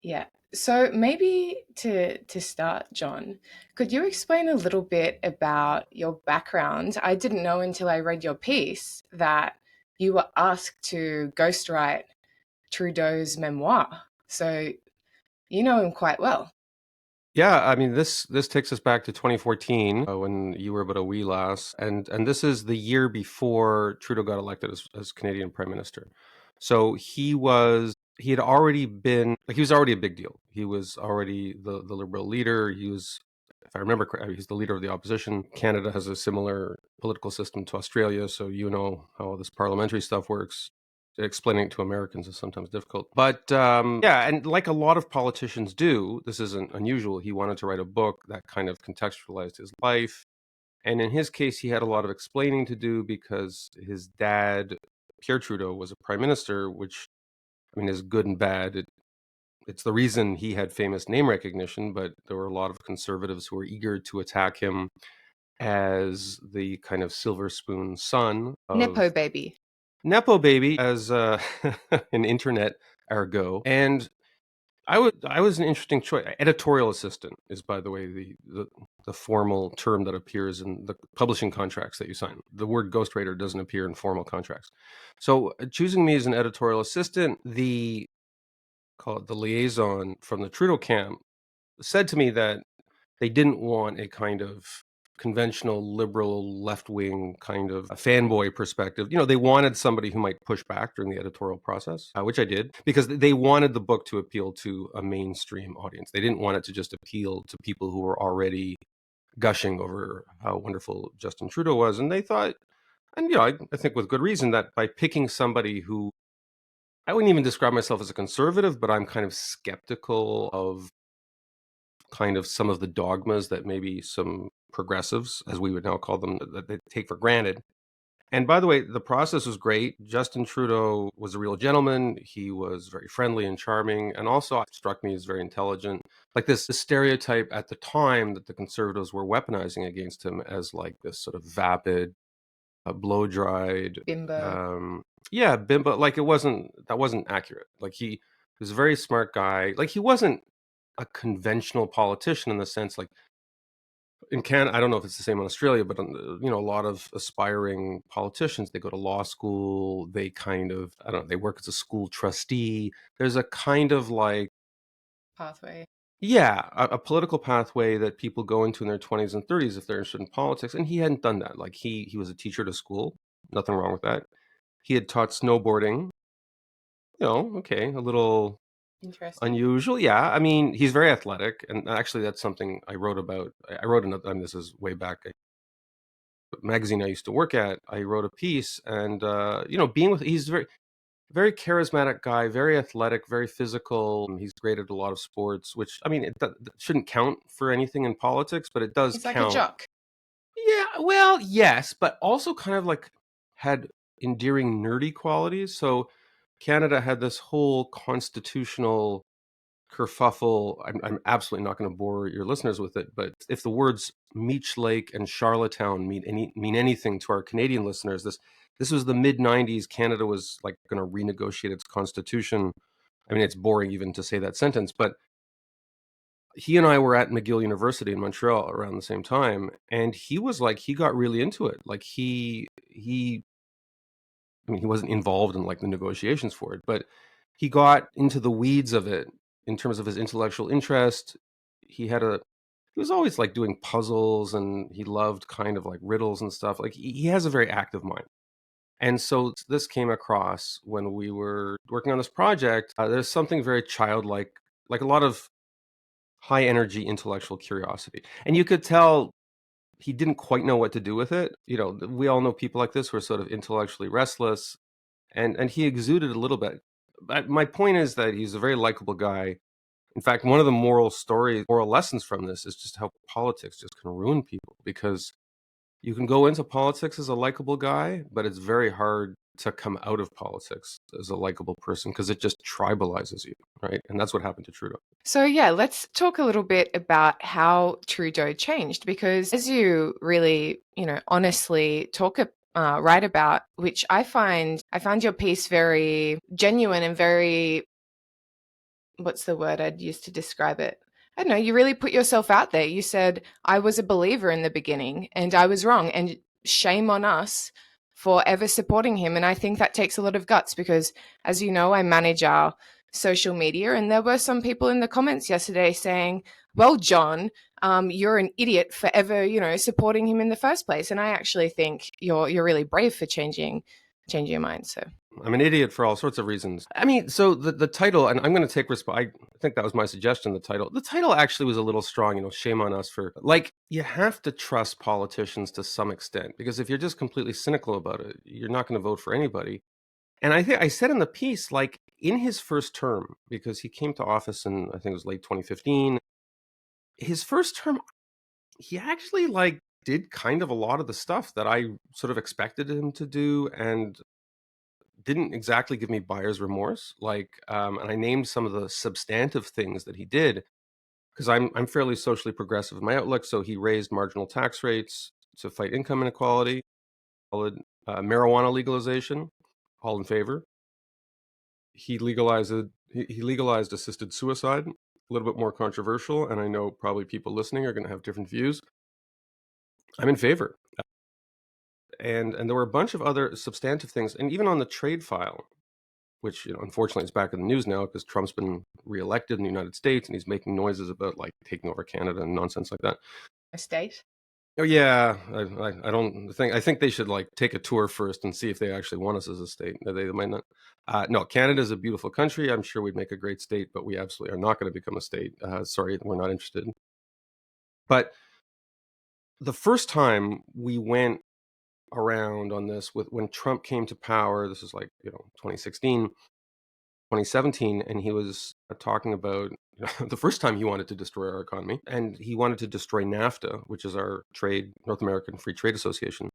Yeah. So maybe to start, John, could you explain a little bit about your background? I didn't know until I read your piece that you were asked to ghostwrite Trudeau's memoir. So you know him quite well. Yeah, I mean this takes us back to 2014 when you were but a wee lass, and this is the year before Trudeau got elected as Canadian Prime Minister. So he had already been like he was already a big deal. He was already the Liberal leader. He was, if I remember correctly, he's the leader of the opposition. Canada has a similar political system to Australia, so you know how this parliamentary stuff works. Explaining it to Americans is sometimes difficult. But yeah, and like a lot of politicians do, this isn't unusual. He wanted to write a book that kind of contextualized his life. And in his case, he had a lot of explaining to do because his dad, Pierre Trudeau, was a prime minister, which, I mean, is good and bad. It's the reason he had famous name recognition, but there were a lot of conservatives who were eager to attack him as the kind of silver spoon son of Nepo baby. Nepo baby, as an internet argot. And I was an interesting choice. Editorial assistant is, by the way, the formal term that appears in the publishing contracts that you sign. The word ghostwriter doesn't appear in formal contracts. So choosing me as an editorial assistant, the call it the liaison from the Trudeau camp said to me that they didn't want a kind of conventional liberal left wing kind of a fanboy perspective. You know, they wanted somebody who might push back during the editorial process, which I did, because they wanted the book to appeal to a mainstream audience. They didn't want it to just appeal to people who were already gushing over how wonderful Justin Trudeau was. And they thought, and you know, I think with good reason, that by picking somebody who I wouldn't even describe myself as a conservative, but I'm kind of skeptical of kind of some of the dogmas that maybe some progressives, as we would now call them, that they take for granted. And by the way, the process was great. Justin Trudeau was a real gentleman. He was very friendly and charming, and also struck me as very intelligent. Like this stereotype at the time that the conservatives were weaponizing against him as like this sort of vapid, blow dried, Bimbo. yeah, bimbo. Like that wasn't accurate. Like he was a very smart guy. Like he wasn't a conventional politician in the sense like in Canada, I don't know if it's the same in Australia, but you know, a lot of aspiring politicians, they go to law school, they kind of, I don't know, they work as a school trustee. There's a kind of like, Pathway. yeah, a political pathway that people go into in their 20s and 30s if they're interested in politics. And he hadn't done that. Like he was a teacher to school, nothing wrong with that. He had taught snowboarding, you know, okay, a little Interesting. unusual. Yeah, I mean, he's very athletic, and actually, that's something I wrote about. I wrote another. I mean, this is way back. Magazine I used to work at, I wrote a piece, and you know, he's very charismatic guy, very athletic, very physical. He's great at a lot of sports, which I mean, that shouldn't count for anything in politics, but it does He's like a count. jock. Yeah, well, yes, but also kind of like had endearing nerdy qualities. So Canada had this whole constitutional kerfuffle. I'm absolutely not going to bore your listeners with it, but if the words Meech Lake and Charlottetown mean anything to our Canadian listeners, this was the mid '90s. Canada was like going to renegotiate its constitution. I mean, it's boring even to say that sentence, but he and I were at McGill University in Montreal around the same time, and he was like he got really into it. Like he I mean, he wasn't involved in like the negotiations for it, but he got into the weeds of it in terms of his intellectual interest. He had a he was always like doing puzzles and he loved kind of like riddles and stuff. Like he has a very active mind. And so this came across when we were working on this project. There's something very childlike, like a lot of high energy intellectual curiosity. And you could tell he didn't quite know what to do with it. You know, we all know people like this who are sort of intellectually restless, and he exuded a little bit. But my point is that he's a very likable guy. In fact, one of the moral lessons from this is just how politics just can ruin people because you can go into politics as a likable guy, but it's very hard to come out of politics as a likable person because it just tribalizes you, right? And that's what happened to Trudeau. So, yeah, let's talk a little bit about how Trudeau changed because, as you really, honestly write about, which I found your piece very genuine and very what's the word I'd use to describe it? I don't know, you really put yourself out there. You said, I was a believer in the beginning and I was wrong. And shame on us for ever supporting him. And I think that takes a lot of guts because, as you know, I manage our social media. And there were some people in the comments yesterday saying, well, John, you're an idiot for ever, supporting him in the first place. And I actually think you're really brave for changing your mind. So I'm an idiot for all sorts of reasons. I mean, so the title, and I'm going to take I think that was my suggestion. The title actually was a little strong. Shame on us for, like, you have to trust politicians to some extent, because if you're just completely cynical about it, you're not going to vote for anybody. And I think I said in the piece, like, in his first term, because he came to office in, I think it was late 2015, his first term, he actually, like, did kind of a lot of the stuff that I sort of expected him to do, and didn't exactly give me buyer's remorse. Like, and I named some of the substantive things that he did, because I'm fairly socially progressive in my outlook. So he raised marginal tax rates to fight income inequality, marijuana legalization, all in favor. He legalized assisted suicide, a little bit more controversial, and I know probably people listening are going to have different views. I'm in favor. And there were a bunch of other substantive things, and even on the trade file, which, unfortunately is back in the news now because Trump's been reelected in the United States and he's making noises about, like, taking over Canada and nonsense like that. a state. Oh yeah, I think they should, like, take a tour first and see if they actually want us as a state. They might not. No, Canada is a beautiful country. I'm sure we'd make a great state, but we absolutely are not going to become a state. Sorry, we're not interested. But the first time we went around on this, with when Trump came to power, this is like 2016, 2017, and he was talking about the first time he wanted to destroy our economy, and he wanted to destroy NAFTA, which is our North American Free Trade Association.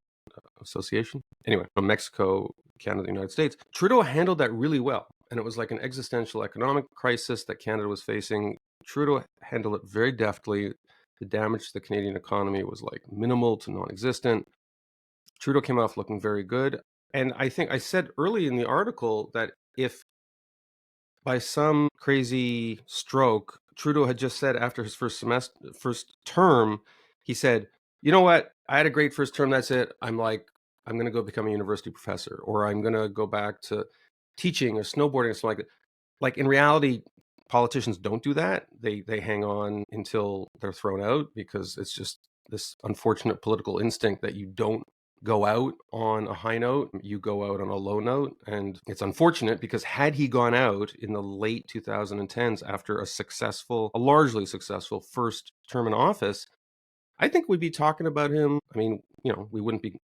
Anyway, from Mexico, Canada, the United States. Trudeau handled that really well, and it was like an existential economic crisis that Canada was facing. Trudeau handled it very deftly. The damage to the Canadian economy was, like, minimal to non-existent. Trudeau came off looking very good. And I think I said early in the article that if by some crazy stroke, Trudeau had just said after his first term, he said, you know what? I had a great first term. That's it. I'm going to go become a university professor, or I'm going to go back to teaching or snowboarding or something like that. Like, in reality, politicians don't do that. They hang on until they're thrown out, because it's just this unfortunate political instinct that you don't go out on a high note, you go out on a low note. And it's unfortunate, because had he gone out in the late 2010s after a largely successful first term in office, I think we'd be talking about him. I mean, we wouldn't be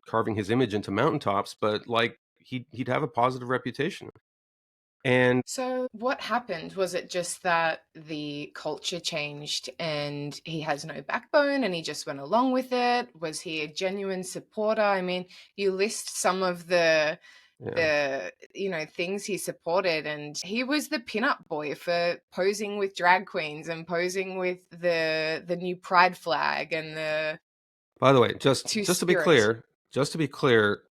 carving his image into mountaintops, but, like, he'd have a positive reputation. And So, what happened? Was it just that the culture changed and he has no backbone and he just went along with it? Was he a genuine supporter? I mean, you list some of the things he supported, and he was the pin-up boy for posing with drag queens and posing with the new pride flag and the by the way, just two to be spirits. clear,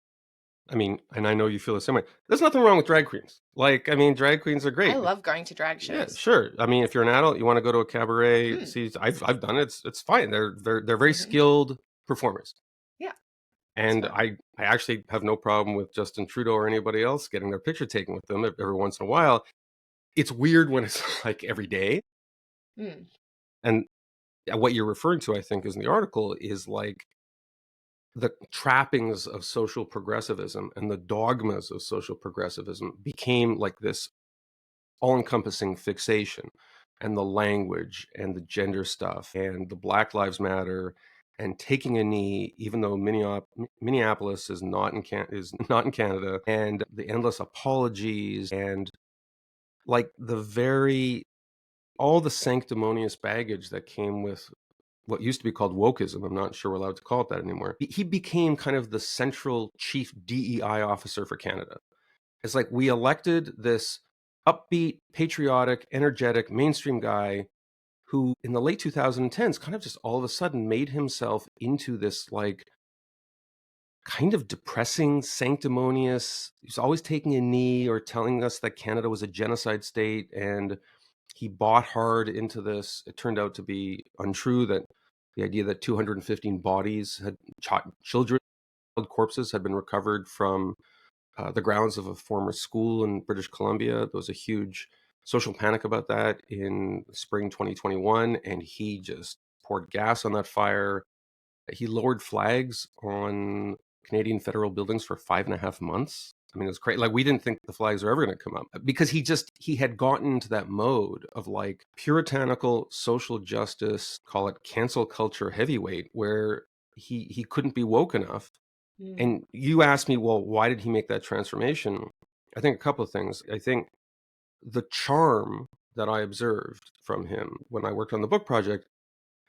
I mean, and I know you feel the same way. There's nothing wrong with drag queens. Like, I mean, drag queens are I great. love going to drag Yeah, shows. sure. I mean, if you're an adult, you want to go to a cabaret. Mm. See, I've done it. It's fine. They're very Hmm. skilled performers, Yeah, it's and fun. I actually have no problem with Justin Trudeau or anybody else getting their picture taken with them every once in a while. It's weird when it's like every day. Mm. And what you're referring to, I think, is in the article, is like the trappings of social progressivism and the dogmas of social progressivism became like this all-encompassing fixation, and the language and the gender stuff and the Black Lives Matter and taking a knee, even though Minneapolis is not in Canada, and the endless apologies, and, like, all the sanctimonious baggage that came with what used to be called wokeism. I'm not sure we're allowed to call it that anymore. He became kind of the central chief DEI officer for Canada. It's like we elected this upbeat, patriotic, energetic, mainstream guy who, in the late 2010s, kind of just all of a sudden made himself into this, like, kind of depressing, sanctimonious. He's always taking a knee or telling us that Canada was a genocide state, and He bought hard into this. It turned out to be untrue, that the idea that 215 bodies had children corpses had been recovered from the grounds of a former school in British Columbia. There was a huge social panic about that in spring 2021, and he just poured gas on that fire. He lowered flags on Canadian federal buildings for 5.5 months. I mean, it was crazy. Like, we didn't think the flags were ever going to come up, because he had gotten into that mode of like puritanical social justice, call it cancel culture heavyweight, where he couldn't be woke enough. And you asked me, well, why did he make that transformation? I think a couple of things. I think the charm that I observed from him when I worked on the book project,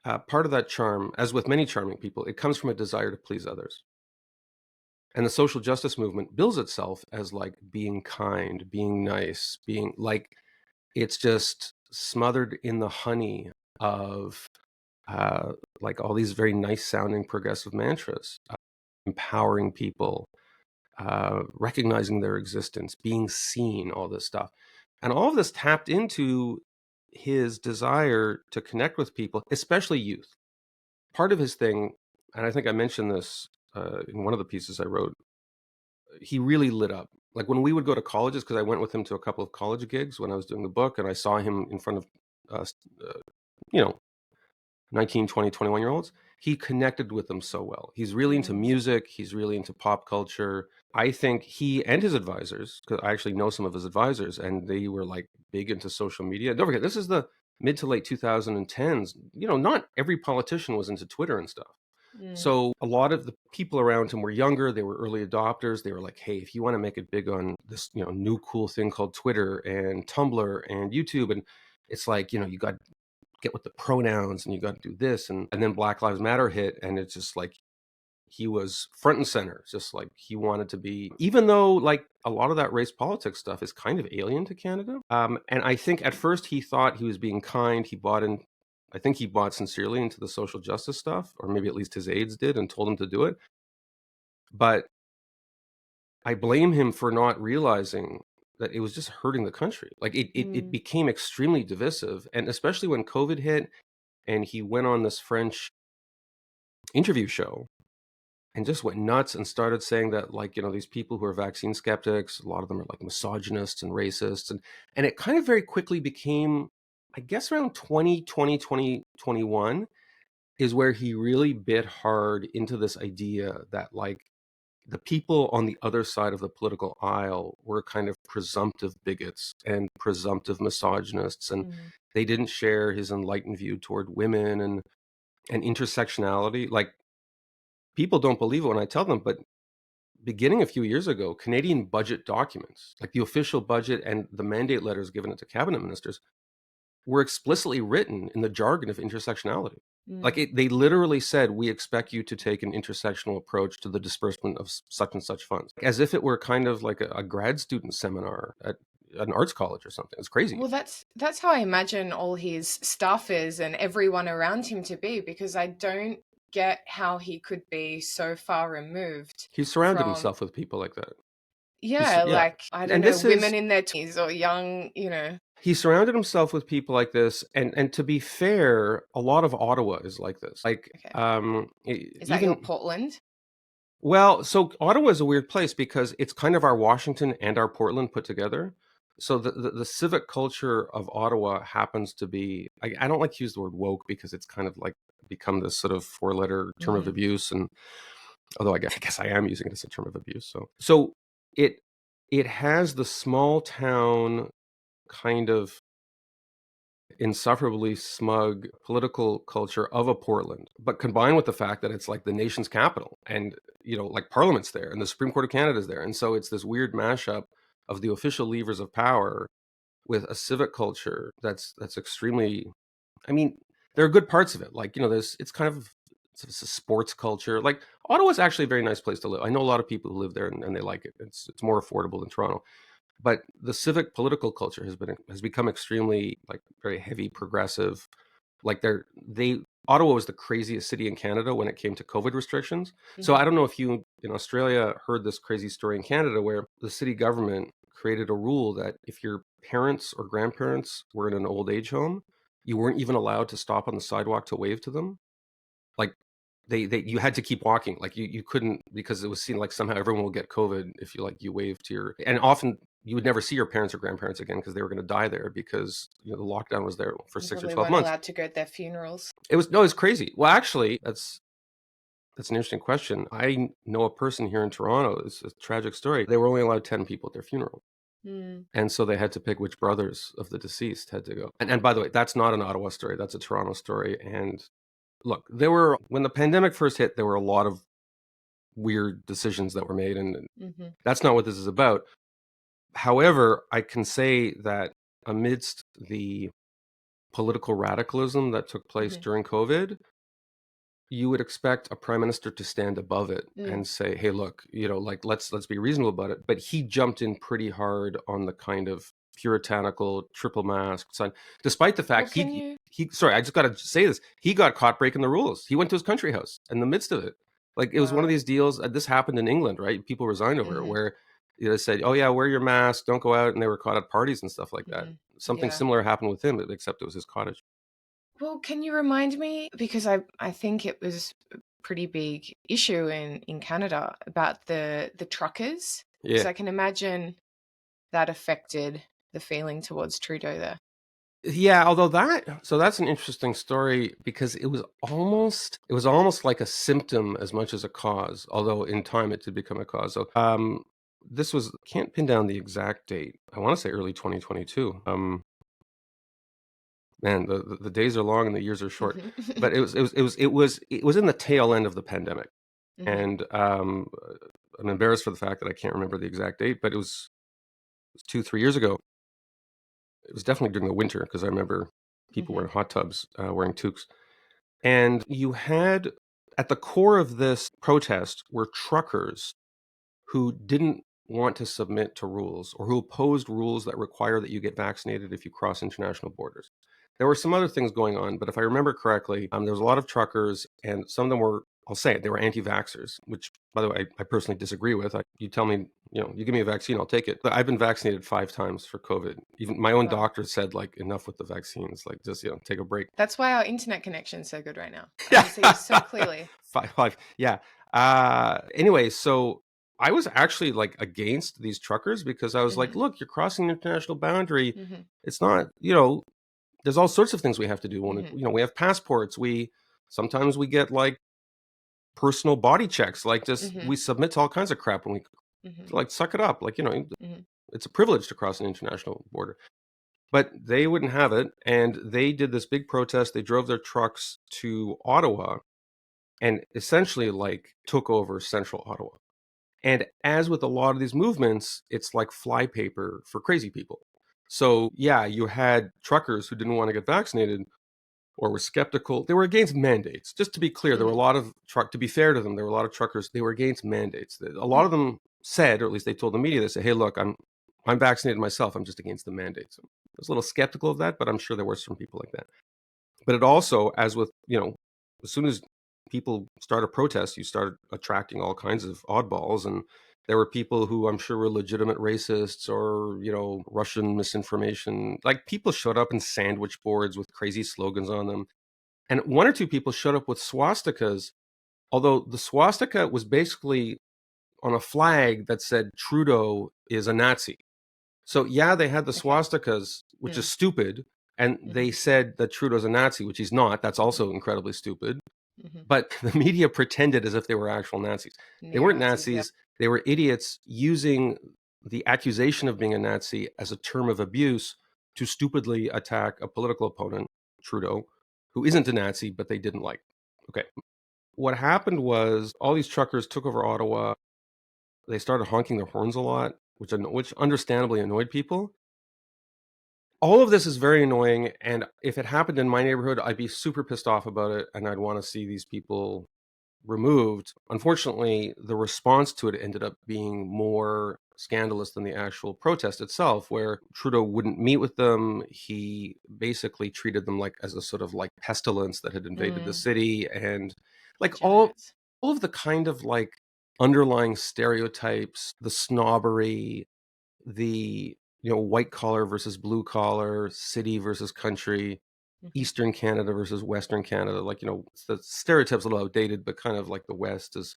part of that charm, as with many charming people, it comes from a desire to please others. And the social justice movement bills itself as like being kind, being nice, being like, it's just smothered in the honey of like all these very nice sounding progressive mantras, empowering people, recognizing their existence, being seen, all this stuff. And all of this tapped into his desire to connect with people, especially youth. Part of his thing, and I think I mentioned this in one of the pieces I wrote, he really lit up. Like when we would go to colleges, because I went with him to a couple of college gigs when I was doing the book, and I saw him in front of, you know, 19, 20, 21-year-olds, he connected with them so well. He's really into music. He's really into pop culture. I think he and his advisors, because I actually know some of his advisors, and they were like big into social media. Don't forget, this is the mid to late 2010s. You know, not every politician was into Twitter and stuff. So a lot of the people around him were younger. They were early adopters. They were like, hey, if you want to make it big on this, you know, new cool thing called Twitter and Tumblr and YouTube, and it's like, you know, you got to get with the pronouns and you got to do this. And then Black Lives Matter hit, and it's just like he was front and center, just like he wanted to be, even though like a lot of that race politics stuff is kind of alien to Canada. And I think at first he thought he was being kind. I think he bought sincerely into the social justice stuff, or maybe at least his aides did and told him to do it. But I blame him for not realizing that it was just hurting the country. Like it became extremely divisive. And especially when COVID hit and he went on this French interview show and just went nuts and started saying that, like, you know, these people who are vaccine skeptics, a lot of them are like misogynists and racists. And it kind of very quickly became, I guess around 2020, 2021 is where he really bit hard into this idea that like the people on the other side of the political aisle were kind of presumptive bigots and presumptive misogynists, and they didn't share his enlightened view toward women and intersectionality. Like, people don't believe it when I tell them, but beginning a few years ago, Canadian budget documents, like the official budget and the mandate letters given it to cabinet ministers, were explicitly written in the jargon of intersectionality. Like they literally said, we expect you to take an intersectional approach to the disbursement of such and such funds, as if it were kind of like a grad student seminar at an arts college or something. It's crazy. Well, that's how I imagine all his staffers and everyone around him to be, because I don't get how he could be so far removed. He surrounded from himself with people like that. Yeah, Yeah. like, I don't And know, this women is, in their 20s or young, you know. he surrounded himself with people like this. And to be fair, a lot of Ottawa is like this. Like, Okay. Is that your even Portland? well, so Ottawa is a weird place because it's kind of our Washington and our Portland put together. So the civic culture of Ottawa happens to be, I don't like to use the word woke because it's kind of like become this sort of four-letter term of abuse. And although I guess I am using it as a term of abuse. So it has the small town kind of insufferably smug political culture of a Portland, but combined with the fact that it's like the nation's capital, and, you know, like Parliament's there and the Supreme Court of Canada is there. And so it's this weird mashup of the official levers of power with a civic culture that's extremely, I mean, there are good parts of it. Like, you know, it's kind of, it's a sports culture. Like, Ottawa's actually a very nice place to live. I know a lot of people who live there and they like it. It's more affordable than Toronto. But the civic political culture has become extremely, like, very heavy progressive. Like, Ottawa was the craziest city in Canada when it came to COVID restrictions. So I don't know if you in Australia heard this crazy story in Canada where the city government created a rule that if you're parents or grandparents were in an old age home, you weren't even allowed to stop on the sidewalk to wave to them. Like you had to keep walking. Like you couldn't, because it was seen like somehow everyone will get COVID if you wave to your, and often you would never see your parents or grandparents again because they were going to die there, because the lockdown was there for You 6 or probably 12 weren't months. allowed to go to their funerals. It's crazy. Well, actually, that's an interesting question. I know a person here in Toronto. It's a tragic story. They were only allowed 10 people at their funeral. And so they had to pick which brothers of the deceased had to go. And by the way, that's not an Ottawa story. That's a Toronto story. And look, when the pandemic first hit, there were a lot of weird decisions that were made, and that's not what this is about. However, I can say that amidst the political radicalism that took place during COVID, you would expect a prime minister to stand above it and say, hey, look, like let's be reasonable about it. But he jumped in pretty hard on the kind of puritanical triple mask son, despite the fact he sorry, I just got to say this, he got caught breaking the rules. He went to his country house in the midst of it. Like it was one of these deals. This happened in England, right? People resigned over it, where they said, oh yeah, wear your mask, don't go out, and they were caught at parties and stuff like that. Something similar happened with him, except it was his cottage. Well, can you remind me, because I think it was a pretty big issue in Canada about the truckers, because I can imagine that affected the feeling towards Trudeau there. Yeah, although that's an interesting story, because it was almost like a symptom as much as a cause, although in time it did become a cause. So this was, can't pin down the exact date. I want to say early 2022. Man, the days are long and the years are short. But it was in the tail end of the pandemic. And I'm embarrassed for the fact that I can't remember the exact date, but it was 2-3 years ago. It was definitely during the winter, because I remember people were in hot tubs, wearing toques. And you had, at the core of this protest, were truckers who didn't want to submit to rules, or who opposed rules that require that you get vaccinated if you cross international borders. There were some other things going on, but if I remember correctly, there was a lot of truckers, and some of them were, I'll say it, they were anti-vaxxers, which, by the way, I personally disagree with. You tell me, you give me a vaccine, I'll take it. But I've been vaccinated 5 times for COVID. Even my own doctor said, like, enough with the vaccines, like, just, take a break. That's why our internet connection's so good right now. I can see you so clearly. Five, yeah. Anyway, so I was actually like against these truckers, because I was like, look, you're crossing an international boundary. It's not, there's all sorts of things we have to do when we have passports. Sometimes we get like personal body checks, like just we submit to all kinds of crap when we like, suck it up, like, it's a privilege to cross an international border. But they wouldn't have it, and they did this big protest. They drove their trucks to Ottawa and essentially like took over central Ottawa. And as with a lot of these movements, it's like flypaper for crazy people. So yeah, you had truckers who didn't want to get vaccinated or were skeptical. They were against mandates. Just to be clear, there were a lot of to be fair to them, there were a lot of truckers, they were against mandates. A lot of them said, or at least they told the media, they said, hey, look, I'm vaccinated myself, I'm just against the mandates. I was a little skeptical of that, but I'm sure there were some people like that. But it also, as with, as soon as people start a protest, you start attracting all kinds of oddballs. And there were people who I'm sure were legitimate racists, or, Russian misinformation. Like, people showed up in sandwich boards with crazy slogans on them. And 1 or 2 people showed up with swastikas, although the swastika was basically on a flag that said Trudeau is a Nazi. So yeah, they had the swastikas, which is stupid. And they said that Trudeau's a Nazi, which he's not. That's also incredibly stupid. But the media pretended as if they were actual Nazis. They weren't Nazis. They were idiots using the accusation of being a Nazi as a term of abuse to stupidly attack a political opponent, Trudeau, who isn't a Nazi, but they didn't like. Okay. What happened was all these truckers took over Ottawa. They started honking their horns a lot, which understandably annoyed people. All of this is very annoying, and if it happened in my neighborhood, I'd be super pissed off about it, and I'd want to see these people removed. Unfortunately, the response to it ended up being more scandalous than the actual protest itself, where Trudeau wouldn't meet with them. He basically treated them like as a sort of like pestilence that had invaded the city, and like all of the kind of like underlying stereotypes, the snobbery, the white collar versus blue collar, city versus country, Mhm. Eastern Canada versus Western Canada. Like, the stereotype's a little outdated, but kind of like the West is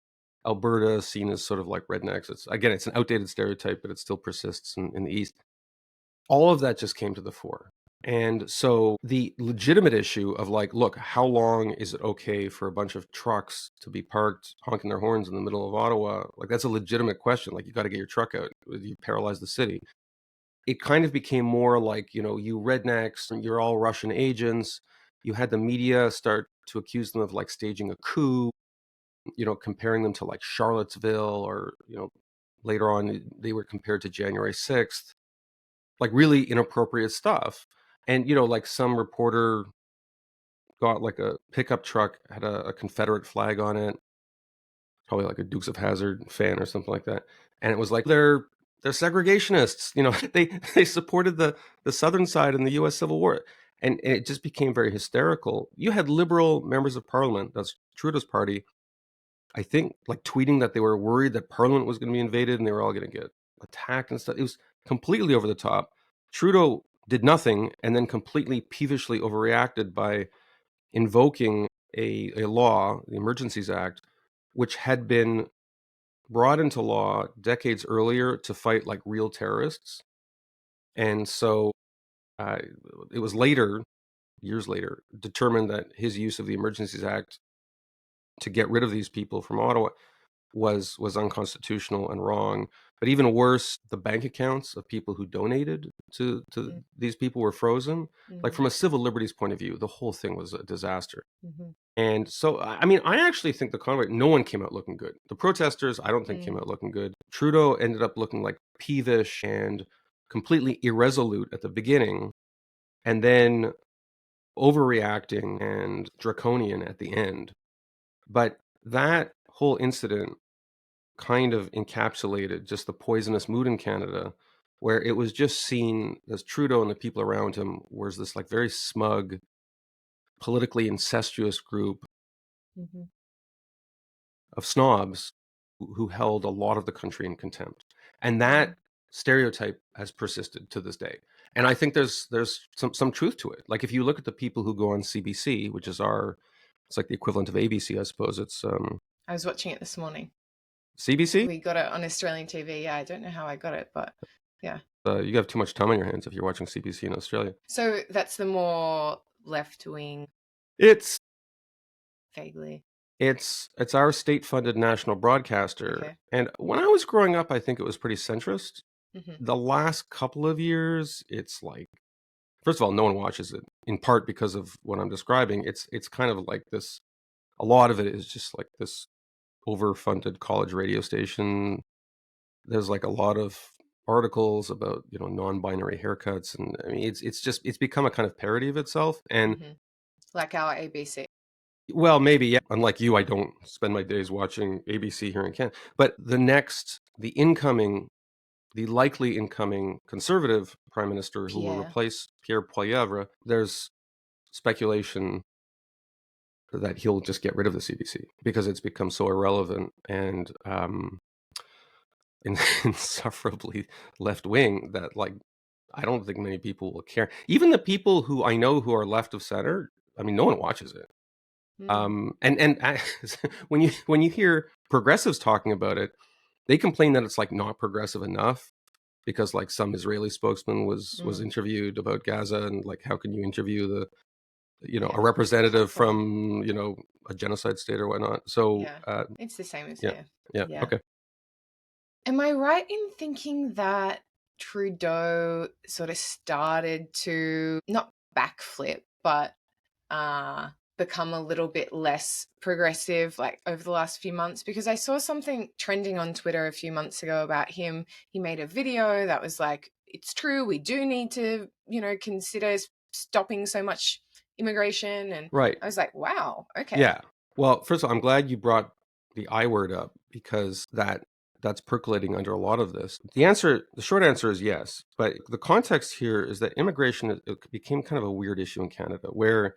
Alberta seen as sort of like rednecks. It's an outdated stereotype, but it still persists in the East. All of that just came to the fore. And so the legitimate issue of like, look, how long is it okay for a bunch of trucks to be parked honking their horns in the middle of Ottawa? Like, that's a legitimate question. Like, you got to get your truck out. You paralyze the city. It kind of became more like, you rednecks, you're all Russian agents. You had the media start to accuse them of like staging a coup, comparing them to like Charlottesville, or, later on they were compared to January 6th, like really inappropriate stuff. And, like some reporter got like a pickup truck, had a Confederate flag on it, probably like a Dukes of Hazzard fan or something like that. And it was like, they're segregationists. They supported the Southern side in the U.S. Civil War. And it just became very hysterical. You had liberal members of parliament, that's Trudeau's party, I think, like tweeting that they were worried that Parliament was going to be invaded and they were all going to get attacked and stuff. It was completely over the top. Trudeau did nothing and then completely peevishly overreacted by invoking a law, the Emergencies Act, which had been brought into law decades earlier to fight like real terrorists. And so uh, it was later, years later, determined that his use of the Emergencies Act to get rid of these people from Ottawa was unconstitutional and wrong. But even worse, the bank accounts of people who donated to Mm. these people were frozen. Like, Mhm. from a civil liberties point of view, the whole thing was a disaster. Mhm. And so, I mean, I actually think the convoy, no one came out looking good. The protesters, I don't think, came Mm. out looking good. Trudeau ended up looking like peevish and completely irresolute at the beginning, and then overreacting and draconian at the end. But that whole incident kind of encapsulated just the poisonous mood in Canada, where it was just seen as Trudeau and the people around him was this like very smug, politically incestuous group Mhm. of snobs who held a lot of the country in contempt. And that Mm. stereotype has persisted to this day. And I think there's some truth to it. Like, if you look at the people who go on CBC, which is it's like the equivalent of ABC, I suppose. It's I was watching it this morning. CBC. We got it on Australian TV. Yeah, I don't know how I got it, but yeah. You have too much time on your hands if you're watching CBC in Australia. So that's the more left wing, It's vaguely. it's our state-funded national broadcaster. Okay. And when I was growing up, I think it was pretty centrist. Mhm. The last couple of years, it's like, first of all, no one watches it, in part because of what I'm describing. It's kind of like this. A lot of it is just like this overfunded college radio station. There's like a lot of articles about, non-binary haircuts, and I mean, it's become a kind of parody of itself. And Mhm. Like our ABC. well, maybe, yeah. Unlike you, I don't spend my days watching ABC here in Canada. But the likely incoming conservative prime minister who will Pierre. replace Pierre Poilievre, there's speculation that he'll just get rid of the CBC because it's become so irrelevant and insufferably left wing that, like, I don't think many people will care. Even the people who I know who are left of center, I mean, no one watches it. Mm. And when you hear progressives talking about it, they complain that it's like not progressive enough because, like, some Israeli spokesman was Mm. interviewed about Gaza, and like, how can you interview a Yeah. representative Well, from a genocide state or whatnot? So yeah. It's the same as yeah, here. yeah, Yeah. okay. Am I right in thinking that Trudeau sort of started to not backflip, but uh, become a little bit less progressive like over the last few months? Because I saw something trending on Twitter a few months ago about him. He made a video that was like, it's true, we do need to, consider stopping so much immigration. And Right. I was like, wow, okay. Yeah. Well, first of all, I'm glad you brought the I word up because that's percolating under a lot of this. The short answer is yes, but the context here is that immigration, it became kind of a weird issue in Canada where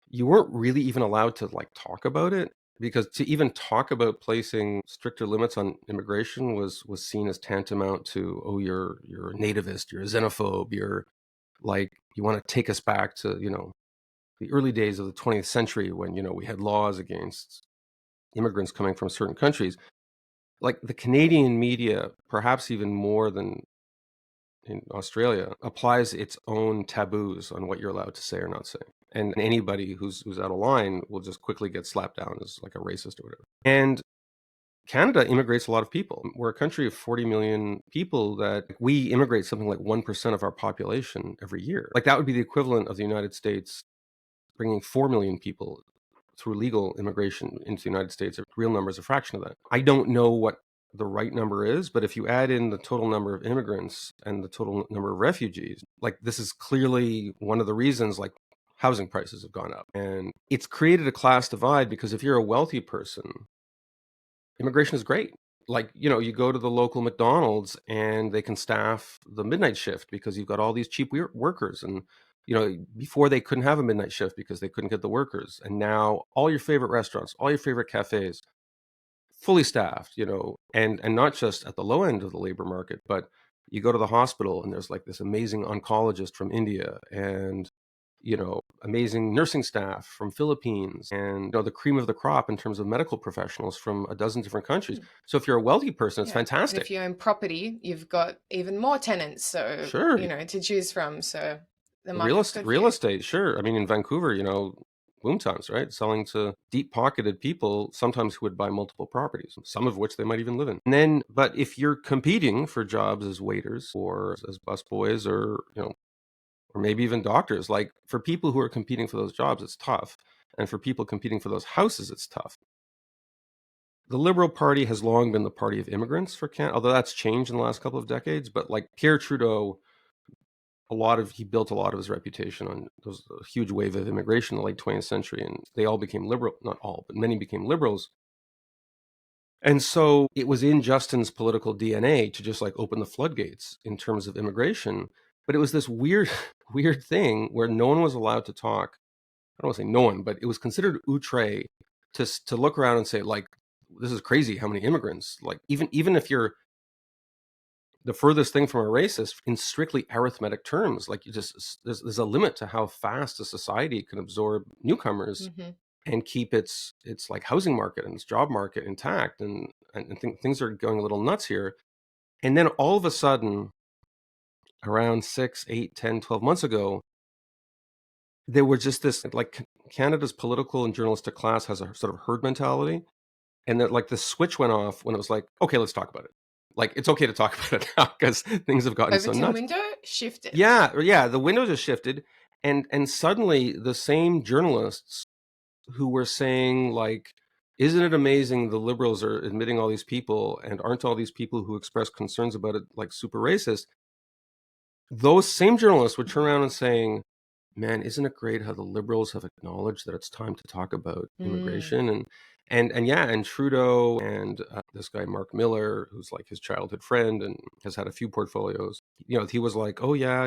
you weren't really even allowed to like talk about it because to even talk about placing stricter limits on immigration was seen as tantamount to, oh, you're a nativist, you're a xenophobe, you're like, you want to take us back to, the early days of the 20th century when, we had laws against immigrants coming from certain countries. Like the Canadian media, perhaps even more than in Australia, applies its own taboos on what you're allowed to say or not say. And anybody who's out of line will just quickly get slapped down as like a racist or whatever. And Canada immigrates a lot of people. We're a country of 40 million people that we immigrate something like 1% of our population every year. Like that would be the equivalent of the United States bringing 4 million people through legal immigration into the United States. The real number is a fraction of that. I don't know what the right number is, but if you add in the total number of immigrants and the total number of refugees, like this is clearly one of the reasons like housing prices have gone up. And it's created a class divide because if you're a wealthy person, immigration is great. Like, you go to the local McDonald's and they can staff the midnight shift because you've got all these cheap workers. And, before they couldn't have a midnight shift because they couldn't get the workers. And now all your favorite restaurants, all your favorite cafes, fully staffed, and not just at the low end of the labor market, but you go to the hospital and there's like this amazing oncologist from India and amazing nursing staff from Philippines and the cream of the crop in terms of medical professionals from a dozen different countries. So if you're a wealthy person, it's fantastic. And if you own property, you've got even more tenants, so sure, to choose from. So the real estate, sure. I mean, in Vancouver, boomtowns, right? Selling to deep-pocketed people, sometimes who would buy multiple properties, some of which they might even live in. And then, but if you're competing for jobs as waiters or as busboys or maybe even doctors. Like for people who are competing for those jobs, it's tough. And for people competing for those houses, it's tough. The Liberal Party has long been the party of immigrants for Canada, although that's changed in the last couple of decades. But like Pierre Trudeau, he built a lot of his reputation on those a huge wave of immigration in the late 20th century. And they all became liberal, not all, but many became liberals. And so it was in Justin's political DNA to just like open the floodgates in terms of immigration. But it was this weird thing where no one was allowed to talk. I don't want to say no one, but it was considered outre to look around and say, like, this is crazy how many immigrants. Like, even if you're the furthest thing from a racist in strictly arithmetic terms, like there's a limit to how fast a society can absorb newcomers. Mm-hmm. And keep its like housing market and its job market intact. And things are going a little nuts here. And then all of a sudden, around 6, 8, 10, 12 months ago, there was just this, like Canada's political and journalistic class has a sort of herd mentality. And that like the switch went off when it was like, okay, let's talk about it. Like, it's okay to talk about it now because things have gotten Overton so nuts. window shifted. Yeah, the windows have shifted. And suddenly the same journalists who were saying, like, isn't it amazing the Liberals are admitting all these people and aren't all these people who express concerns about it like super racist? Those same journalists would turn around and saying, man, isn't it great how the Liberals have acknowledged that it's time to talk about immigration? And Trudeau and this guy Mark Miller, who's like his childhood friend and has had a few portfolios, he was like, oh yeah,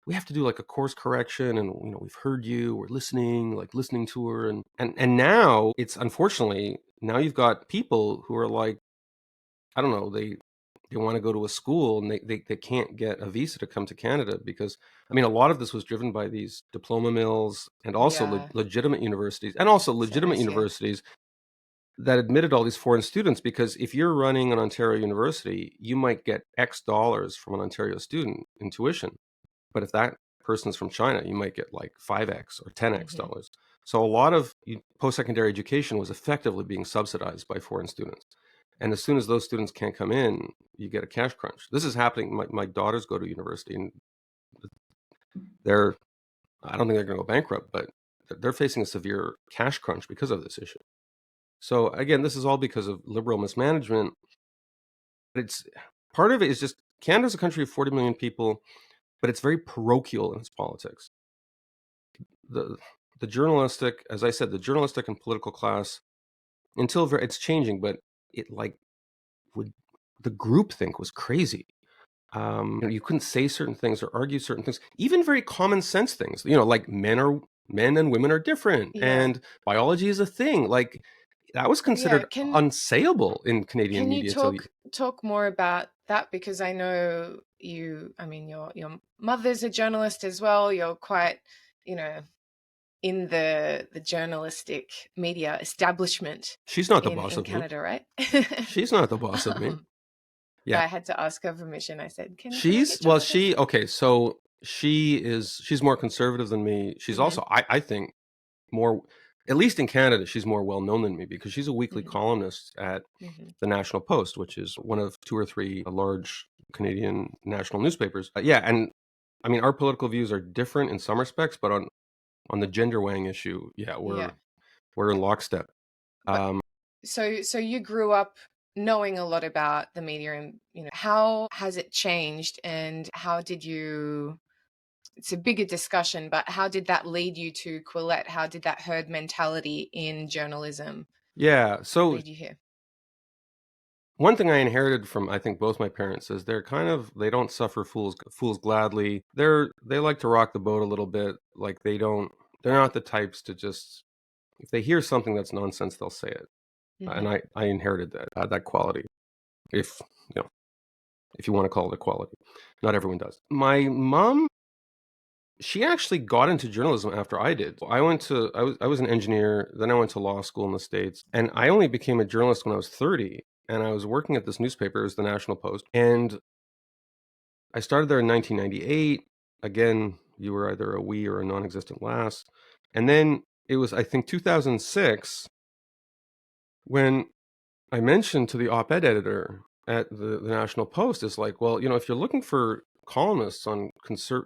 we have to do like a course correction, and we've heard you, we're listening, like listening tour, and now it's unfortunately now you've got people who are like, I don't know, they want to go to a school and they can't get a visa to come to Canada because, I mean, a lot of this was driven by these diploma mills and also legitimate universities universities that admitted all these foreign students, because if you're running an Ontario university, you might get X dollars from an Ontario student in tuition. But if that person's from China, you might get like 5X or 10X dollars. So a lot of post-secondary education was effectively being subsidized by foreign students. And as soon as those students can't come in, you get a cash crunch. This is happening. My daughters go to university and I don't think they're going to go bankrupt, but they're facing a severe cash crunch because of this issue. So again, this is all because of Liberal mismanagement. It's part of it is just Canada's a country of 40 million people, but it's very parochial in its politics. The journalistic, as I said, the journalistic and political class, it's changing, but it like the groupthink was crazy. You couldn't say certain things or argue certain things, even very common sense things. Like men and women are different, and biology is a thing. Like that was Yeah, considered unsayable in Canadian can you media till talk more about that? Because I know you, I mean, your mother's a journalist as well. You're quite, you know, in the journalistic media establishment she's not the boss in of me. Canada, right? She's not the boss of me. But Yeah. I had to ask her permission. I said, can I She's get your well, mother's? okay, so she's more conservative than me. She's Mm-hmm, also, I think, more, at least in Canada, she's more well known than me because she's a weekly mm-hmm, columnist at mm-hmm, the National Post, which is one of two or three large Canadian national newspapers. Yeah, and I mean our political views are different in some respects, but on the gender weighing issue, yeah, yeah. we're in lockstep. But Um, so you grew up knowing a lot about the media, and how has it changed, and how did you? It's a bigger discussion, but how did that lead you to Quillette? How did that herd mentality in journalism yeah, so lead you here? one thing I inherited from I think both my parents is they don't suffer fools gladly. They like to rock the boat a little bit. Like they're not the types to just, if they hear something that's nonsense, they'll say it. And Mm-hmm. I inherited that quality. If you know if you want to call it a quality, not everyone does. My mom, she actually got into journalism after I did. I was an engineer, then I went to law school in the States, and I only became a journalist when I was 30. And I was working at this newspaper, it was the National Post, and I started there in 1998. Again, you were either a we or a non-existent lass. And then it was, I think, 2006 when I mentioned to the op-ed editor at the National Post, is like, well, if you're looking for columnists on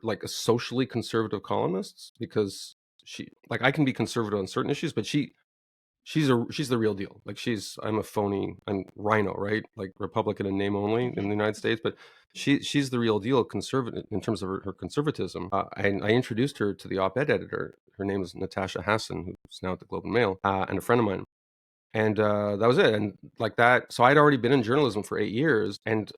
like a socially conservative columnists, because I can be conservative on certain issues, but she's the real deal. Like I'm a phony, I'm Rhino, right? Like Republican in name only in the Mm-hmm. United States, but she's the real deal conservative in terms of her conservatism. I introduced her to the op-ed editor. Her name is Natasha Hassan, who's now at the Globe and Mail, and a friend of mine. And that was it. And like that, so I'd already been in journalism for 8 years, and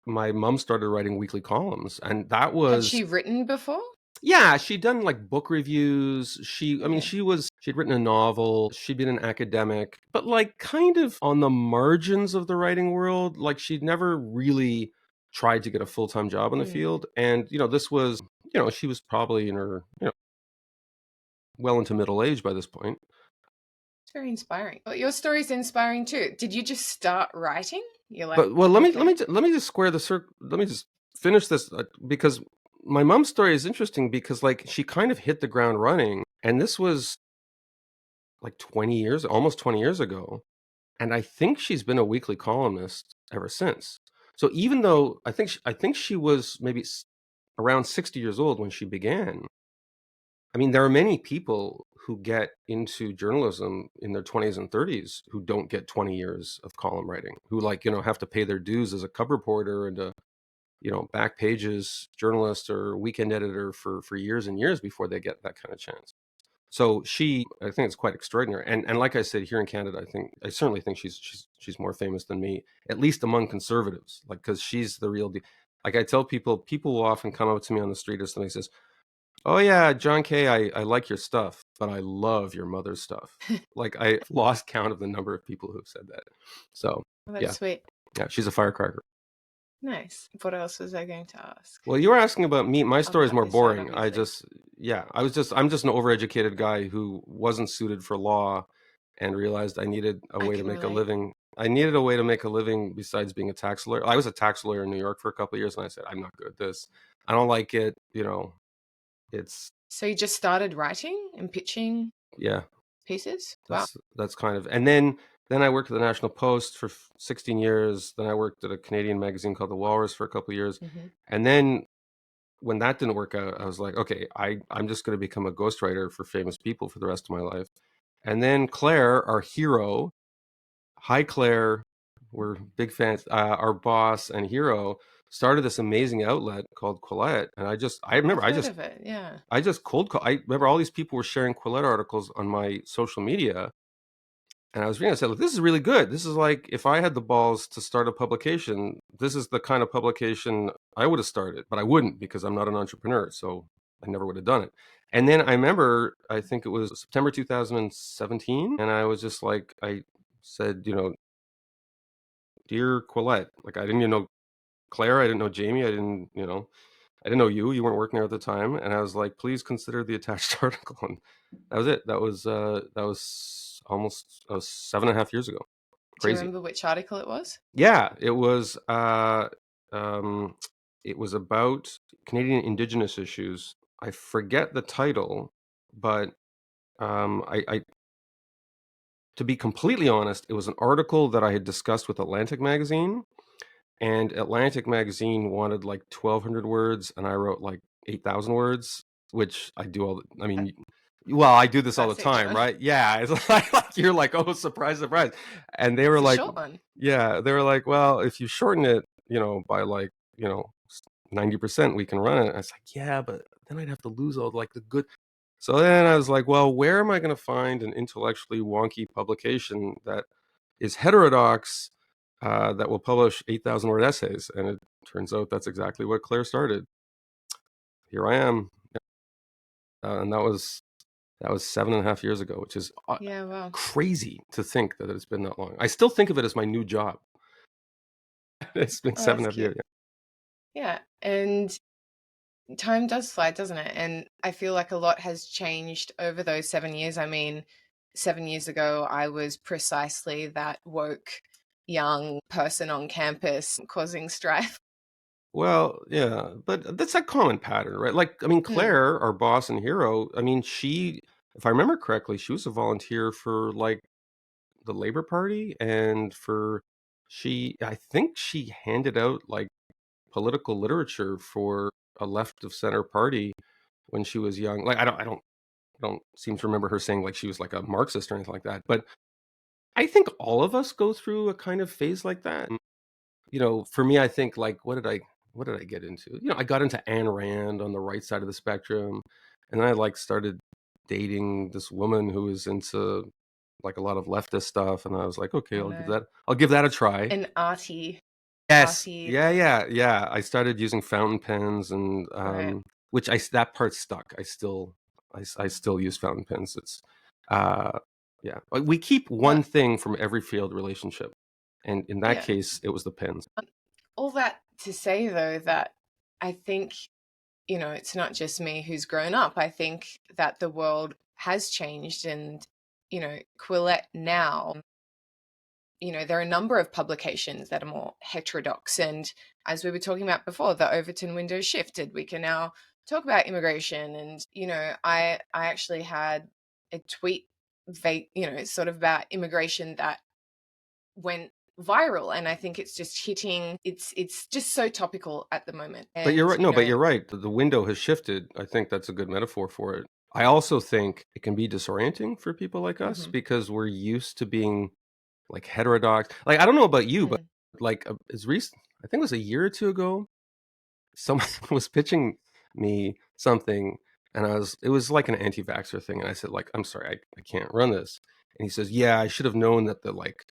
my mom started writing weekly columns, and that Had was, she written before? yeah, she'd done like book reviews. I mean, Okay. she'd written a novel. She'd been an academic, but like kind of on the margins of the writing world. Like she'd never really tried to get a full-time job in the Mm. field. And, this was, she was probably in her, well into middle age by this point. It's very inspiring. But your story's inspiring too. Did you just start writing? You're like, But well, okay. let me just square the circle. Let me just finish this because my mom's story is interesting because like she kind of hit the ground running, and this was like 20 years, almost 20 years ago. And I think she's been a weekly columnist ever since. So even though I think she was maybe around 60 years old when she began. I mean, there are many people who get into journalism in their 20s and 30s who don't get 20 years of column writing, who like, have to pay their dues as a cub reporter and a, back pages journalist or weekend editor for years and years before they get that kind of chance. So I think it's quite extraordinary. And like I said, here in Canada, I certainly think she's more famous than me, at least among conservatives, like, because she's the real deal. Like I tell people will often come up to me on the street or something, says, "Oh yeah, John Kay, I like your stuff, but I love your mother's stuff." Like I lost count of the number of people who've said that. So Well, that's yeah, sweet. yeah, she's a firecracker. Nice. What else was I going to ask? Well, you were asking about me. My story is About more this side, boring. obviously. Yeah, I'm just an overeducated guy who wasn't suited for law and realized I needed a I way to can make a relate. living. I needed a way to make a living besides being a tax lawyer. I was a tax lawyer in New York for a couple of years, and I said, I'm not good at this. I don't like it. It's, So you just started writing and pitching yeah, pieces? Wow. that's kind of, and then I worked at the National Post for 16 years. Then I worked at a Canadian magazine called The Walrus for a couple of years. Mm-hmm. And then when that didn't work out, I was like, okay, I'm just going to become a ghostwriter for famous people for the rest of my life. And then Claire, our hero, hi Claire, we're big fans. Our boss and hero started this amazing outlet called Quillette, and I've heard of it. Yeah. I just cold call. I remember all these people were sharing Quillette articles on my social media, and I was reading. I said, "Look, this is really good. This is like if I had the balls to start a publication, this is the kind of publication I would have started, but I wouldn't because I'm not an entrepreneur, so I never would have done it." And then I remember, I think it was September 2017, and I was just like, I said, dear Quillette, like I didn't even know Claire, I didn't know Jamie, I didn't know you. You weren't working there at the time, and I was like, please consider the attached article. And that was it. That was almost 7.5 years ago. Do you Crazy. remember which article it was? Yeah, it was about Canadian Indigenous issues. I forget the title, but I to be completely honest, it was an article that I had discussed with Atlantic Magazine, and Atlantic Magazine wanted like 1,200 words, and I wrote like 8,000 words, which I do all. I mean, well, I do this all the Classic time, John. right? Yeah, it's like you're like, oh, surprise, surprise, and they were It's a like, short one. yeah, they were like, well, if you shorten it, by like 90%, we can run it. I was like, yeah, but then I'd have to lose all like the good. So then I was like, well, where am I going to find an intellectually wonky publication that is heterodox, that will publish 8,000 word essays? And it turns out that's exactly what Claire started. Here I am. And that was 7.5 years ago, which is Yeah, well, crazy to think that it's been that long. I still think of it as my new job. It's been oh, seven that's and a half years. cute. Yeah, and time does fly, doesn't it? And I feel like a lot has changed over those 7 years. I mean, 7 years ago, I was precisely that woke young person on campus causing strife. Well, yeah, but that's a common pattern, right? Like, I mean, Hmm. Claire, our boss and hero, I mean, if I remember correctly, she was a volunteer for like the Labor Party, and I think she handed out like political literature for a left of center party when she was young. Like, I don't seem to remember her saying like she was like a Marxist or anything like that. But I think all of us go through a kind of phase like that. For me, I think like, what did I get into? I got into Ayn Rand on the right side of the spectrum, and then I like started dating this woman who was into like a lot of leftist stuff, and I was like, okay, Oh I'll give no. that a try. An arty, Yes, arty, yeah, yeah, yeah. I started using fountain pens, and right? which that part stuck. I still use fountain pens. It's uh, yeah. We keep one But thing from every failed relationship, and in that yeah, case, it was the pens. all that to say though that I think, it's not just me who's grown up. I think that the world has changed and, Quillette now, there are a number of publications that are more heterodox. And as we were talking about before, the Overton window shifted. We can now talk about immigration. And, I actually had a tweet, sort of about immigration that went viral, and I think it's just hitting, it's just so topical at the moment. But you're And right. No, but you're right. The window has shifted. I think that's a good metaphor for it. I also think it can be disorienting for people like us mhm, because we're used to being like heterodox. Like, I don't know about you, but mm, like as recent, I think it was a year or two ago, someone was pitching me something, and it was like an anti-vaxxer thing. And I said, like, I'm sorry, I can't run this. And he says, yeah, I should have known that the like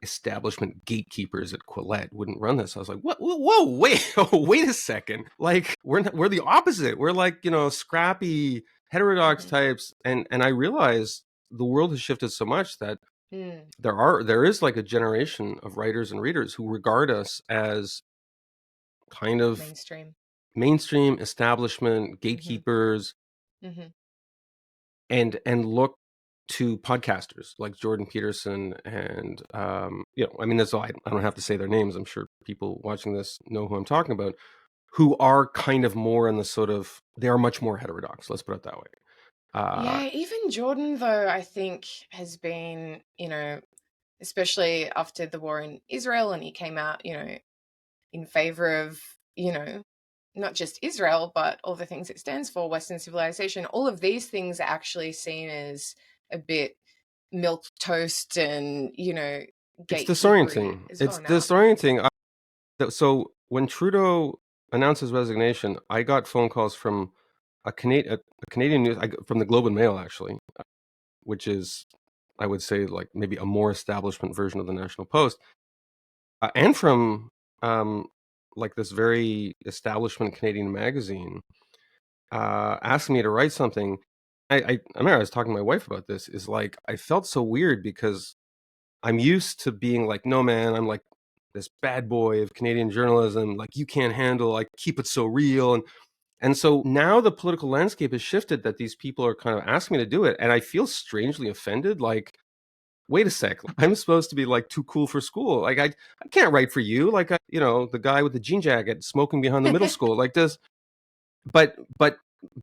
establishment gatekeepers at Quillette wouldn't run this. I was like, what? Whoa, wait, wait a second. Like, we're the opposite. We're like, scrappy, heterodox mhm, types. And I realized the world has shifted so much that mm, there is like a generation of writers and readers who regard us as kind of mainstream. mainstream establishment Mhm, gatekeepers, mhm. and look to podcasters like Jordan Peterson, and I mean, that's all. I don't have to say their names. I'm sure people watching this know who I'm talking about, who are kind of more in the sort of, they are much more heterodox, let's put it that way. Yeah, even Jordan though, I think has been, especially after the war in Israel, and he came out, in favor of, you know, not just Israel, but all the things it stands for, Western civilization. All of these things are actually seen as a bit milk toast and, It's gatekeepery disorienting. as It's well now. disorienting. So when Trudeau announced his resignation, I got phone calls from a Canadian news, from the Globe and Mail, actually, which is, I would say, like maybe a more establishment version of the National Post, and from like this very establishment Canadian magazine. asking me to write something. I remember I was talking to my wife about this, is like, I felt so weird because I'm used to being like, no, man, I'm like this bad boy of Canadian journalism. Like, you can't handle, like, keep it so real. And so now the political landscape has shifted that these people are kind of asking me to do it. And I feel strangely offended. Like, wait a sec, I'm supposed to be like too cool for school. Like, I can't write for you. Like, the guy with the jean jacket smoking behind the middle school, like this. But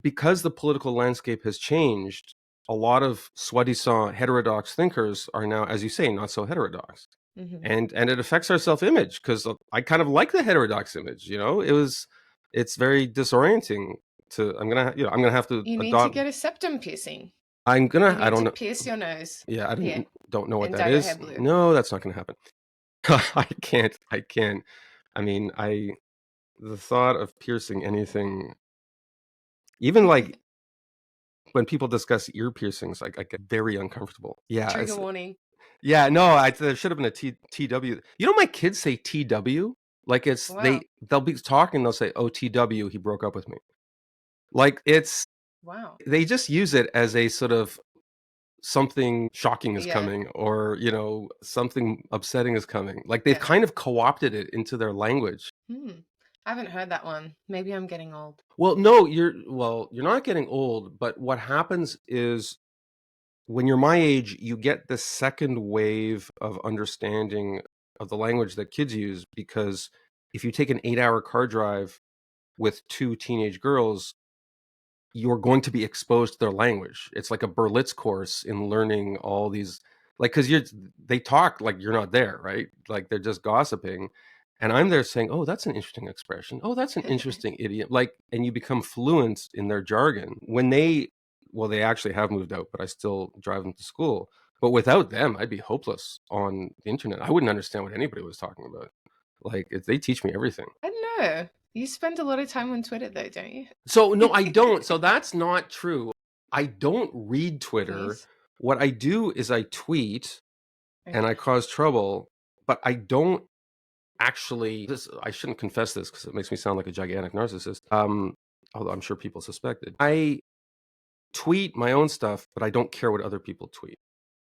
because the political landscape has changed, a lot of soi-disant heterodox thinkers are now, as you say, not so heterodox. Mm-hmm. And it affects our self-image, because I kind of like the heterodox image. It's very disorienting. I'm gonna have to You need to adopt. get a septum piercing. I You need don't to know. pierce your nose. Yeah, I Here. don't know what And that dye your hair is. blue. No, that's not gonna happen. I can't. I mean, the thought of piercing anything, even like when people discuss ear piercings, I get very uncomfortable. Yeah, Trigger warning. no, there should have been a TW. My kids say TW, like Wow. they'll be talking, they'll say, "Oh, TW, he broke up with me." Like, Wow. they just use it as a sort of something shocking is Yeah. coming, or something upsetting is coming. Like, they've Yeah. kind of co-opted it into their language. I haven't heard that one. Maybe I'm getting old. Well, no, you're not getting old, but what happens is, when you're my age, you get the second wave of understanding of the language that kids use, because if you take an 8-hour car drive with two teenage girls, you're going to be exposed to their language. It's like a Berlitz course in learning all these, like, because they talk like you're not there, right? Like, they're just gossiping. And I'm there saying, oh, that's an interesting expression. Oh, that's an interesting idiom. Like, and you become fluent in their jargon. They actually have moved out, but I still drive them to school. But without them, I'd be hopeless on the internet. I wouldn't understand what anybody was talking about. Like, they teach me everything. I don't know. You spend a lot of time on Twitter though, don't you? So no, I don't. So that's not true. I don't read Twitter. Please. What I do is I tweet and I Okay. cause trouble, but I don't actually. I shouldn't confess this because it makes me sound like a gigantic narcissist. Although I'm sure people suspect it. I tweet my own stuff, but I don't care what other people tweet.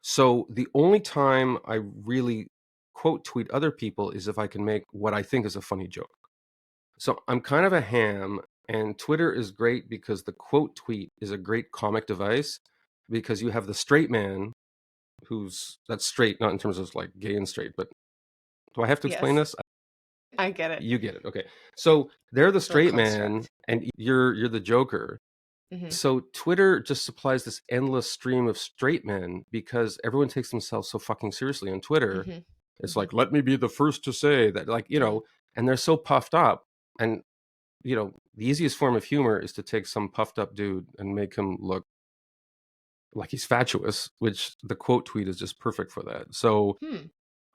So the only time I really quote tweet other people is if I can make what I think is a funny joke. So I'm kind of a ham, and Twitter is great because the quote tweet is a great comic device, because you have the straight man that's straight, not in terms of like gay and straight, but do I have to explain Yes. this? I get it. You get it. Okay. So they're the It's all straight man construct. and you're the joker. Mm-hmm. So Twitter just supplies this endless stream of straight men because everyone takes themselves so fucking seriously on Twitter. Mm-hmm. It's Mm-hmm. like, let me be the first to say that, like, Mm. and they're so puffed up. And the easiest form of humor is to take some puffed up dude and make him look like he's fatuous, which the quote tweet is just perfect for that. So Hmm.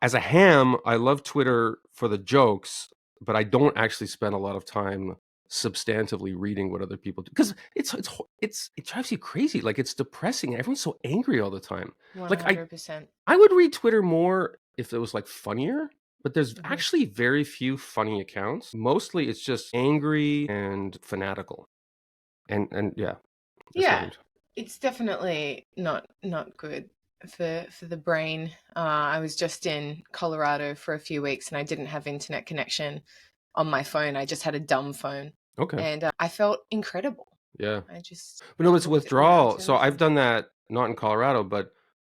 as a ham, I love Twitter for the jokes, but I don't actually spend a lot of time substantively reading what other people do, because it drives you crazy. Like, it's depressing. Everyone's so angry all the time. Like, I 100%. I would read Twitter more if it was like funnier, but there's Mm-hmm. actually very few funny accounts. Mostly it's just angry and fanatical. And yeah, it's not Yeah. good. It's definitely not good for the brain. I was just in Colorado for a few weeks and I didn't have internet connection on my phone. I just had a dumb phone, Okay. and I felt incredible. Yeah. I just But no, it's looked at the withdrawal. So mountains I've and done that not in Colorado, but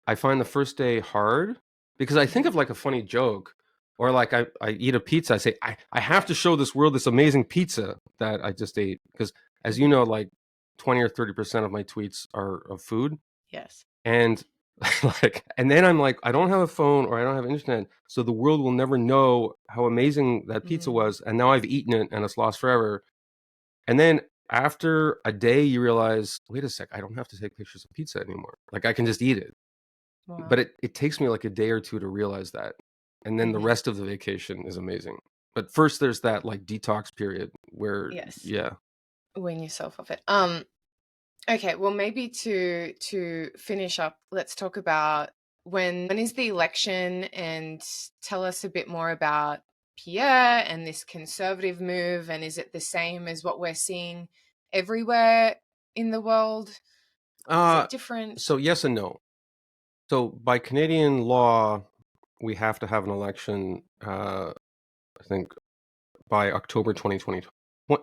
I find the first day hard because I think Mhm. of like a funny joke, or like I eat a pizza. I say, I have to show this world this amazing pizza that I just ate. Because, as you Mhm. know, like 20 or 30% of my tweets are of food. Yes. And and then I'm like, I don't have a phone or I don't have internet, so the world will never know how amazing that pizza Mm. was. And now I've eaten it and it's lost forever. And then after a day, you realize, wait a sec, I don't have to take pictures of pizza anymore. Like, I can just eat it. But Wow. it takes me like a day or two to realize that. And then the Mhm. rest of the vacation is amazing. But first, there's that like detox period where, Yes. yeah. Wean yourself off it. Okay, well maybe to finish up, let's talk about when is the election, and tell us a bit more about Pierre and this conservative move, and is it the same as what we're seeing everywhere in the world? Is it different? So yes and no. So by Canadian law, we have to have an election, I think, by October 2020,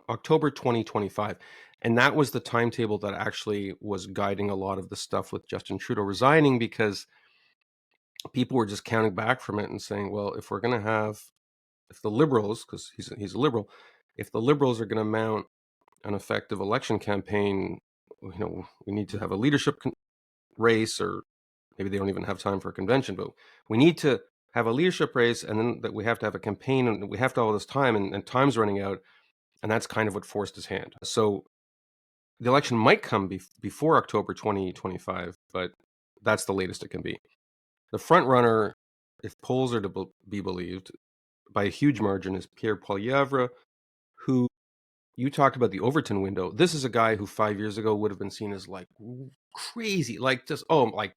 October 2025. And that was the timetable that actually was guiding a lot of the stuff with Justin Trudeau resigning, because people were just counting back from it and saying, well, if we're going to have, if the Liberals, because he's a Liberal, if the Liberals are going to mount an effective election campaign, we need to have a leadership race, or maybe they don't even have time for a convention, but we need to have a leadership race, and then that we have to have a campaign, and we have to have all this time, and time's running out. And that's kind of what forced his hand. So the election might come before October 2025, but that's the latest it can be. The front runner, if polls are to be believed, by a huge margin, is Pierre Poilievre, who, you talked about the Overton window. This is a guy who 5 years ago would have been seen as like crazy, like just, like,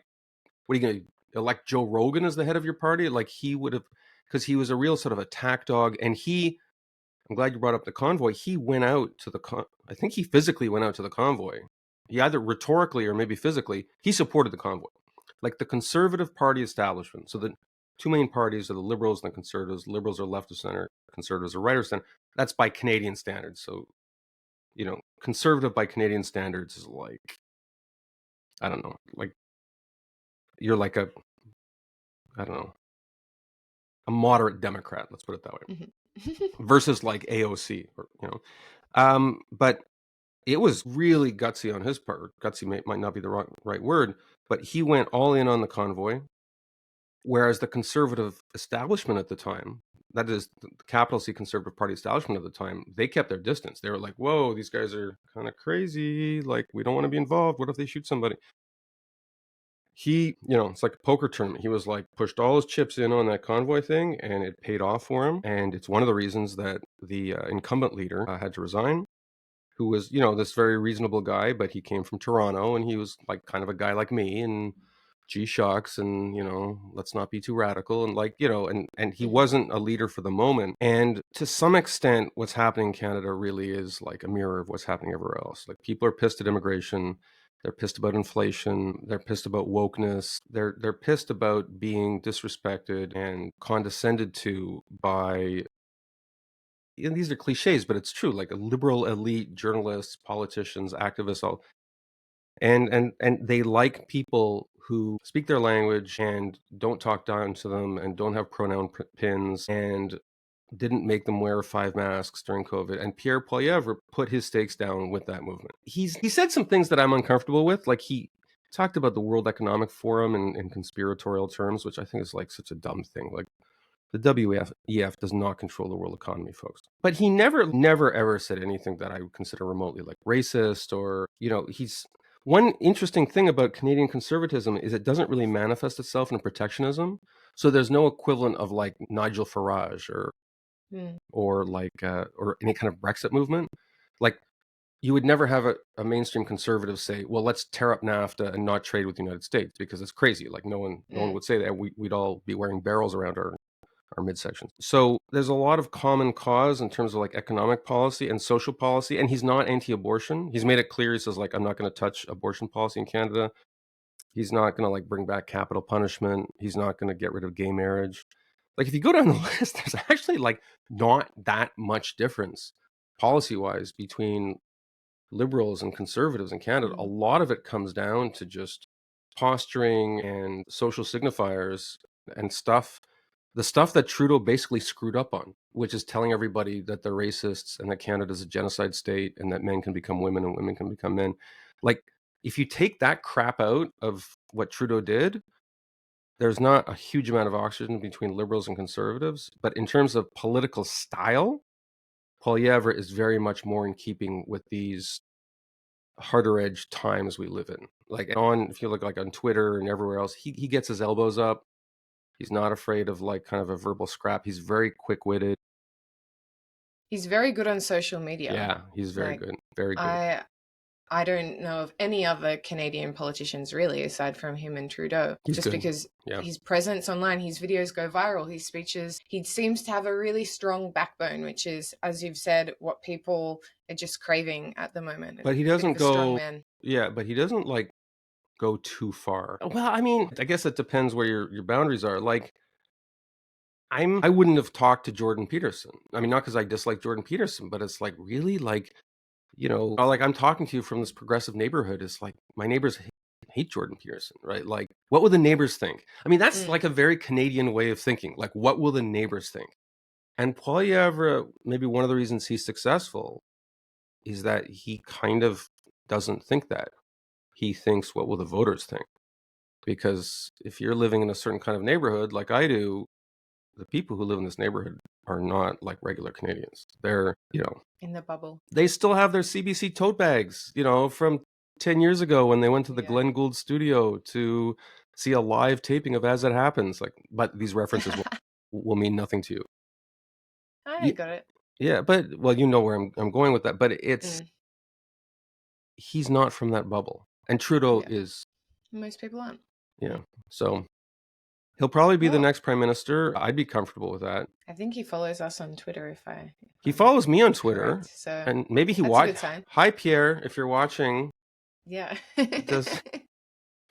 what are you going to elect Joe Rogan as the head of your party? Like, he would have, because he was a real sort of attack dog. And I'm glad you brought up the convoy. He went out to I think he physically went out to the convoy. He either rhetorically or maybe physically, he supported the convoy. Like the Conservative Party establishment. So the two main parties are the Liberals and the Conservatives. Liberals are left of center, Conservatives are right of center. That's by Canadian standards. So, conservative by Canadian standards is like, I don't know, like you're like I don't know, a moderate Democrat, let's put it that way, versus like AOC, but it was really gutsy on his part. Gutsy might not be the right word, but he went all in on the convoy. Whereas the Conservative establishment at the time, that is the capital C Conservative Party establishment at the time, they kept their distance. They were like, whoa, these guys are kind of crazy. Like, we don't want to be involved. What if they shoot somebody? He, it's like a poker tournament. He was like, pushed all his chips in on that convoy thing, and it paid off for him. And it's one of the reasons that the incumbent leader had to resign, who was, this very reasonable guy, but he came from Toronto, and he was like kind of a guy like me, and gee shucks, and let's not be too radical, and like, and he wasn't a leader for the moment. And to some extent, what's happening in Canada really is like a mirror of what's happening everywhere else. Like, people are pissed at immigration, they're pissed about inflation, they're pissed about wokeness, they're pissed about being disrespected and condescended to by, and these are cliches, but it's true, like a liberal elite, journalists, politicians, activists, all. And they like people who speak their language and don't talk down to them and don't have pronoun pins and didn't make them wear 5 masks during COVID. And Pierre Poilievre put his stakes down with that movement. He said some things that I'm uncomfortable with. Like, he talked about the World Economic Forum in conspiratorial terms, which I think is like such a dumb thing. Like, the WEF does not control the world economy, folks. But he never, ever said anything that I would consider remotely like racist, or, he's. One interesting thing about Canadian conservatism is it doesn't really manifest itself in protectionism. So there's no equivalent of like Nigel Farage or like or any kind of Brexit movement. Like, you would never have a mainstream conservative say, well, let's tear up NAFTA and not trade with the United States, because it's crazy. Like, no one would say that. We'd all be wearing barrels around our midsections. So there's a lot of common cause in terms of like economic policy and social policy. And he's not anti-abortion. He's made it clear. He says, like, I'm not going to touch abortion policy in Canada. He's not going to like bring back capital punishment. He's not going to get rid of gay marriage. Like, if you go down the list, there's actually like not that much difference policy-wise between liberals and conservatives in Canada. A lot of it comes down to just posturing and social signifiers and stuff, the stuff that Trudeau basically screwed up on, which is telling everybody that they're racists and that Canada's a genocide state and that men can become women and women can become men. Like, if you take that crap out of what Trudeau did, there's not a huge amount of oxygen between liberals and conservatives. But in terms of political style, Poilievre is very much more in keeping with these harder edge times we live in. Like, if you look like on Twitter and everywhere else, he gets his elbows up. He's not afraid of like kind of a verbal scrap. He's very quick-witted. He's very good on social media. Yeah, he's very Like, good. Very good. I don't know of any other Canadian politicians really, aside from him and Trudeau, He's just good. because Yeah. his presence online, his videos go viral, his speeches, he seems to have a really strong backbone, which is, as you've said, what people are just craving at the moment. But he A bit doesn't of a strong go, man. yeah, but he doesn't like go too far. Well, I mean, I guess it depends where your boundaries are. Like, I wouldn't have talked to Jordan Peterson. I mean, not because I dislike Jordan Peterson, but it's like, really, like, like, I'm talking to you from this progressive neighborhood. It's like my neighbors hate Jordan Peterson, right? Like, what will the neighbors think? I mean, that's like a very Canadian way of thinking. Like, what will the neighbors think? And Poilievre, maybe one of the reasons he's successful is that he kind of doesn't think that. He thinks, what will the voters think? Because if you're living in a certain kind of neighborhood like I do, the people who live in this neighborhood are not like regular Canadians. They're, In the bubble. they still have their CBC tote bags, from 10 years ago when they went to the Yeah. Glenn Gould studio to see a live taping of As It Happens. Like, but these references will mean nothing to you. I got it. Yeah, but well, you know where I'm going with that. But he's not from that bubble, and Trudeau is. Most people aren't. Yeah, so he'll probably be the next prime minister. I'd be comfortable with that. I think he follows us on Twitter. He follows me on Twitter, correct, so and maybe he that's a good sign. Hi, Pierre, if you're watching. Yeah. Just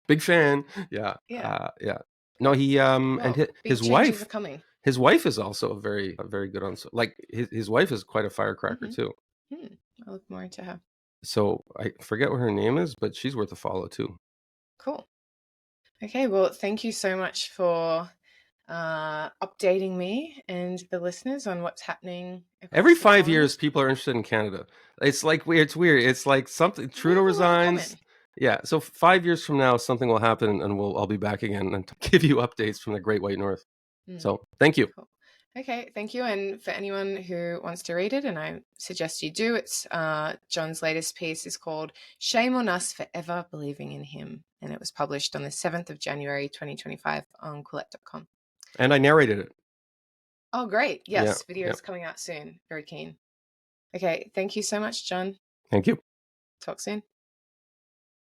big fan. Yeah. Yeah. Yeah. No, he and his wife. Are coming. His wife is also very good on. Like his wife is quite a firecracker too. I'll look more into her. So I forget what her name is, but she's worth a follow too. Cool. Okay, well, thank you so much for updating me and the listeners on what's happening. Every 5 years, people are interested in Canada. It's like weird. It's weird. It's like something. Trudeau resigns. Yeah. So 5 years from now, something will happen, and I'll be back again and give you updates from the Great White North. So thank you. Cool. Okay, thank you. And for anyone who wants to read it, and I suggest you do, it's John's latest piece is called Shame on Us for Ever Believing in Him. And it was published on the 7th of January, 2025 on Quillette.com. And I narrated it. Oh, great. Yes, video is coming out soon. Very keen. Okay, thank you so much, John. Thank you. Talk soon.